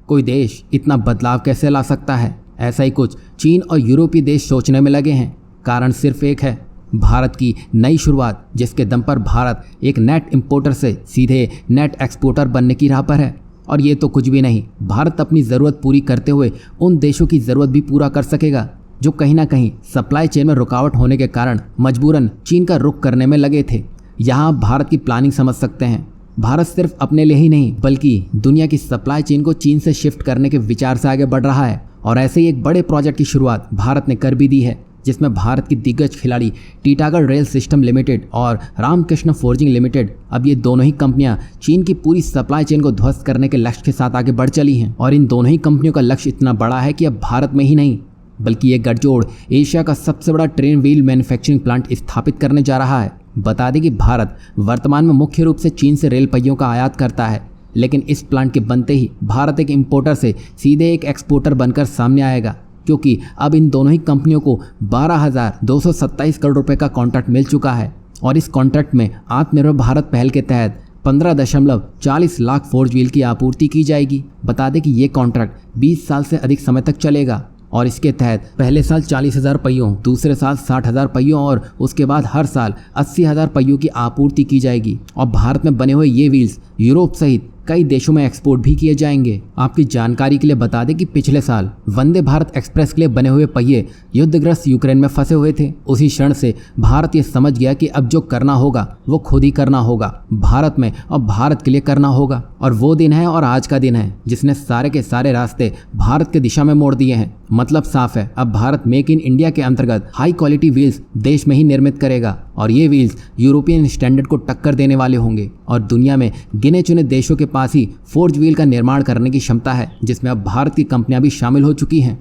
कोई देश इतना बदलाव कैसे ला सकता है? ऐसा ही कुछ चीन और यूरोपीय देश सोचने में लगे हैं। कारण सिर्फ एक है, भारत की नई शुरुआत, जिसके दम पर भारत एक नेट इंपोर्टर से सीधे नेट एक्सपोर्टर बनने की राह पर है। और ये तो कुछ भी नहीं, भारत अपनी ज़रूरत पूरी करते हुए उन देशों की ज़रूरत भी पूरा कर सकेगा जो कहीं ना कहीं सप्लाई चेन में रुकावट होने के कारण मजबूरन चीन का रुख करने में लगे थे। यहाँ आप भारत की प्लानिंग समझ सकते हैं। भारत सिर्फ अपने लिए ही नहीं बल्कि दुनिया की सप्लाई चेन को चीन से शिफ्ट करने के विचार से आगे बढ़ रहा है। और ऐसे ही एक बड़े प्रोजेक्ट की शुरुआत भारत ने कर भी दी है, जिसमें भारत की दिग्गज खिलाड़ी टीटागढ़ रेल सिस्टम लिमिटेड और रामकृष्ण फोर्जिंग लिमिटेड, अब ये दोनों ही कंपनियां चीन की पूरी सप्लाई चेन को ध्वस्त करने के लक्ष्य के साथ आगे बढ़ चली हैं। और इन दोनों ही कंपनियों का लक्ष्य इतना बड़ा है कि अब भारत में ही नहीं बल्कि ये गठजोड़ एशिया का सबसे बड़ा ट्रेन व्हील मैन्युफैक्चरिंग प्लांट स्थापित करने जा रहा है। बता दें कि भारत वर्तमान में मुख्य रूप से चीन से रेल पहियों का आयात करता है, लेकिन इस प्लांट के बनते ही भारत एक इंपोर्टर से सीधे एक एक्सपोर्टर बनकर सामने आएगा, क्योंकि अब इन दोनों ही कंपनियों को 12,227 करोड़ रुपए का कॉन्ट्रैक्ट मिल चुका है। और इस कॉन्ट्रैक्ट में आत्मनिर्भर भारत पहल के तहत 15.40 लाख फोर्ज व्हील की आपूर्ति की जाएगी। बता दें कि ये कॉन्ट्रैक्ट 20 साल से अधिक समय तक चलेगा और इसके तहत पहले साल 40,000 पहियों, दूसरे साल 60,000 पहियों और उसके बाद हर साल 80,000 पहियों की आपूर्ति की जाएगी। और भारत में बने हुए ये व्हील्स यूरोप सहित कई देशों में एक्सपोर्ट भी किए जाएंगे। आपकी जानकारी के लिए बता दें कि पिछले साल वंदे भारत एक्सप्रेस के लिए बने हुए पहिए युद्धग्रस्त यूक्रेन में फंसे हुए थे। उसी क्षण से भारत ये समझ गया कि अब जो करना होगा वो खुद ही करना होगा, भारत में और भारत के लिए करना होगा। और वो दिन है और आज का दिन है जिसने सारे के सारे रास्ते भारत के दिशा में मोड़ दिए हैं। मतलब साफ है, अब भारत मेक इन इंडिया के अंतर्गत हाई क्वालिटी व्हील्स देश में ही निर्मित करेगा और ये व्हील्स यूरोपियन स्टैंडर्ड को टक्कर देने वाले होंगे। और दुनिया में गिने चुने देशों के पास ही फोर्ज व्हील का निर्माण करने की क्षमता है, जिसमें अब भारत की कंपनियां भी शामिल हो चुकी हैं।